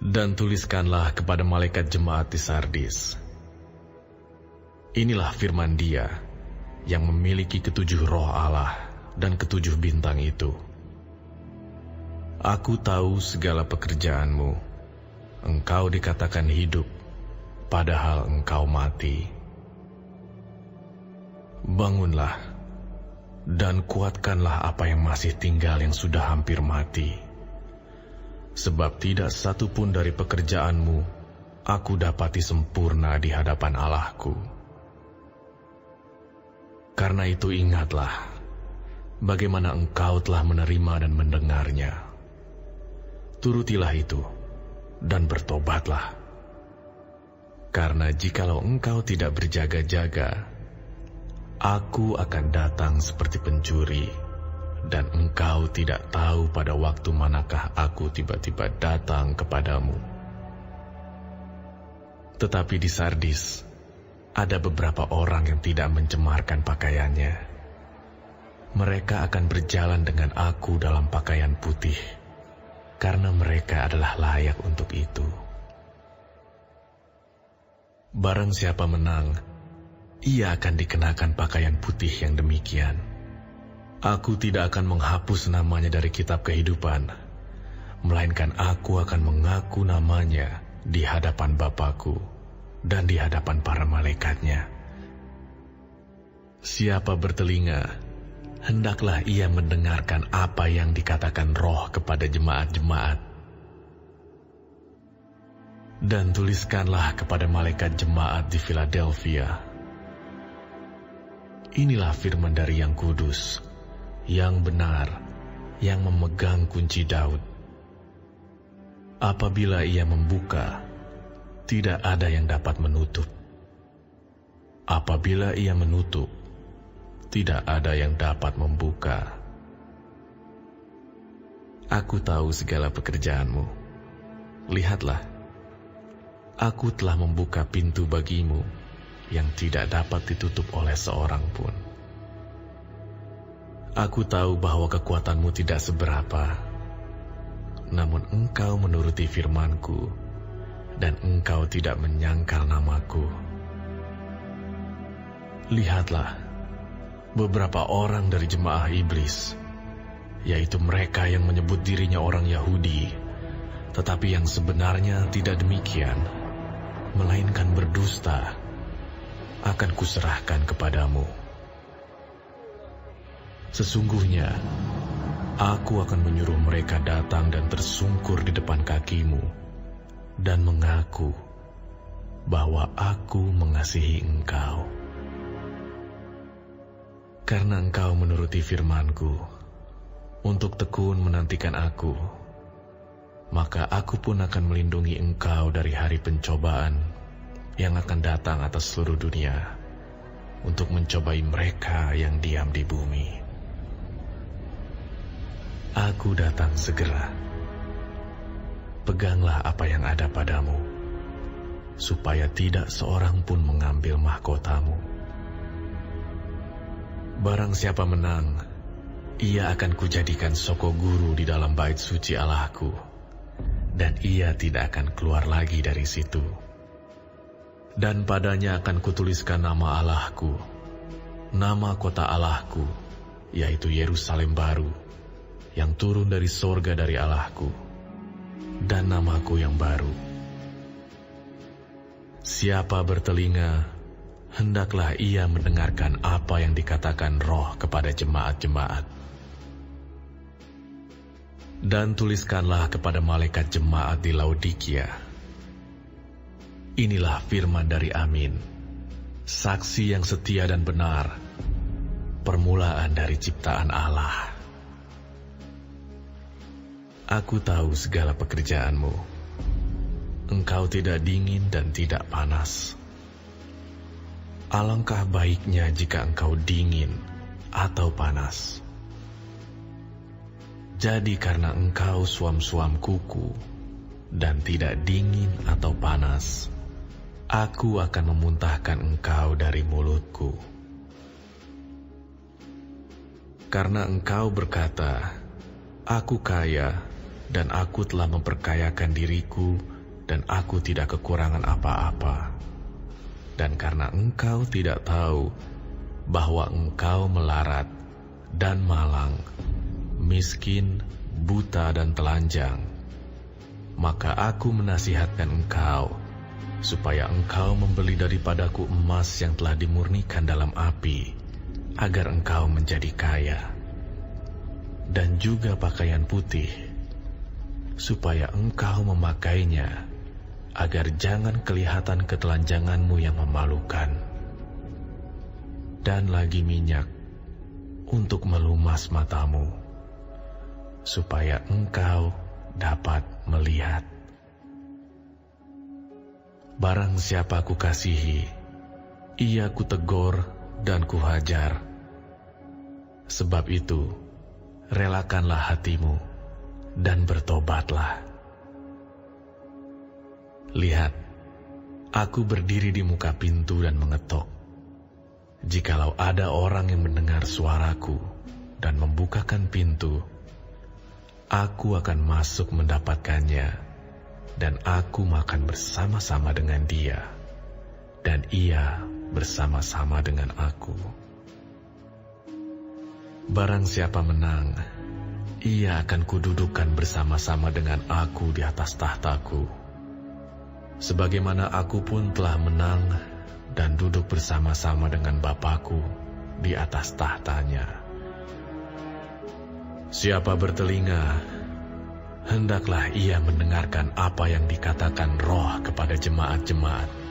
Dan tuliskanlah kepada malaikat jemaat di Sardis. Inilah firman Dia yang memiliki ketujuh roh Allah dan ketujuh bintang itu. Aku tahu segala pekerjaanmu. Engkau dikatakan hidup, padahal engkau mati. Bangunlah, dan kuatkanlah apa yang masih tinggal yang sudah hampir mati. Sebab tidak satu pun dari pekerjaanmu aku dapati sempurna di hadapan Allahku. Karena itu ingatlah, bagaimana engkau telah menerima dan mendengarnya. Turutilah itu, dan bertobatlah. Karena jikalau engkau tidak berjaga-jaga, aku akan datang seperti pencuri, dan engkau tidak tahu pada waktu manakah aku tiba-tiba datang kepadamu. Tetapi di Sardis, ada beberapa orang yang tidak mencemarkan pakaiannya. Mereka akan berjalan dengan aku dalam pakaian putih, karena mereka adalah layak untuk itu. Barang siapa menang, ia akan dikenakan pakaian putih yang demikian. Aku tidak akan menghapus namanya dari kitab kehidupan, melainkan aku akan mengaku namanya di hadapan Bapa-Ku dan di hadapan para malaikatnya. Siapa bertelinga, hendaklah ia mendengarkan apa yang dikatakan Roh kepada jemaat-jemaat. Dan tuliskanlah kepada malaikat jemaat di Philadelphia. Inilah firman dari yang kudus, yang benar, yang memegang kunci Daud. Apabila ia membuka, tidak ada yang dapat menutup. Apabila ia menutup, tidak ada yang dapat membuka. Aku tahu segala pekerjaanmu. Lihatlah, aku telah membuka pintu bagimu yang tidak dapat ditutup oleh seorang pun. Aku tahu bahwa kekuatanmu tidak seberapa, namun engkau menuruti firman-Ku, dan engkau tidak menyangkal nama-Ku. Lihatlah, beberapa orang dari jemaah iblis, yaitu mereka yang menyebut dirinya orang Yahudi, tetapi yang sebenarnya tidak demikian, melainkan berdusta, akan kuserahkan kepadamu. Sesungguhnya, aku akan menyuruh mereka datang dan tersungkur di depan kakimu, dan mengaku bahwa aku mengasihi engkau. Karena engkau menuruti firman-Ku, untuk tekun menantikan aku, maka aku pun akan melindungi engkau dari hari pencobaan yang akan datang atas seluruh dunia, untuk mencobai mereka yang diam di bumi. Aku datang segera. Peganglah apa yang ada padamu, supaya tidak seorang pun mengambil mahkotamu. Barang siapa menang, ia akan kujadikan soko guru di dalam bait suci Allahku, dan ia tidak akan keluar lagi dari situ. Dan padanya akan kutuliskan nama Allahku, nama kota Allahku, yaitu Yerusalem baru, yang turun dari sorga dari Allahku, dan namaku yang baru. Siapa bertelinga, hendaklah ia mendengarkan apa yang dikatakan Roh kepada jemaat-jemaat. Dan tuliskanlah kepada malaikat jemaat di Laodikia. Inilah firman dari Amin, saksi yang setia dan benar, permulaan dari ciptaan Allah. Aku tahu segala pekerjaanmu. Engkau tidak dingin dan tidak panas. Alangkah baiknya jika engkau dingin atau panas. Jadi karena engkau suam-suam kuku dan tidak dingin atau panas, aku akan memuntahkan engkau dari mulutku. Karena engkau berkata, aku kaya dan aku telah memperkayakan diriku dan aku tidak kekurangan apa-apa. Dan karena engkau tidak tahu bahwa engkau melarat dan malang, miskin, buta dan telanjang, maka aku menasihatkan engkau supaya engkau membeli daripadaku emas yang telah dimurnikan dalam api, agar engkau menjadi kaya, dan juga pakaian putih, supaya engkau memakainya, agar jangan kelihatan ketelanjanganmu yang memalukan, dan lagi minyak untuk melumas matamu, supaya engkau dapat melihat. Barang siapa kukasihi, ia kutegur dan kuhajar. Sebab itu, relakanlah hatimu dan bertobatlah. Lihat, aku berdiri di muka pintu dan mengetok. Jikalau ada orang yang mendengar suaraku dan membukakan pintu, aku akan masuk mendapatkannya, dan aku makan bersama-sama dengan dia, dan ia bersama-sama dengan aku. Barang siapa menang, ia akan kududukan bersama-sama dengan aku di atas tahtaku, sebagaimana aku pun telah menang dan duduk bersama-sama dengan Bapa-Ku di atas tahtanya. Siapa bertelinga, hendaklah ia mendengarkan apa yang dikatakan Roh kepada jemaat-jemaat.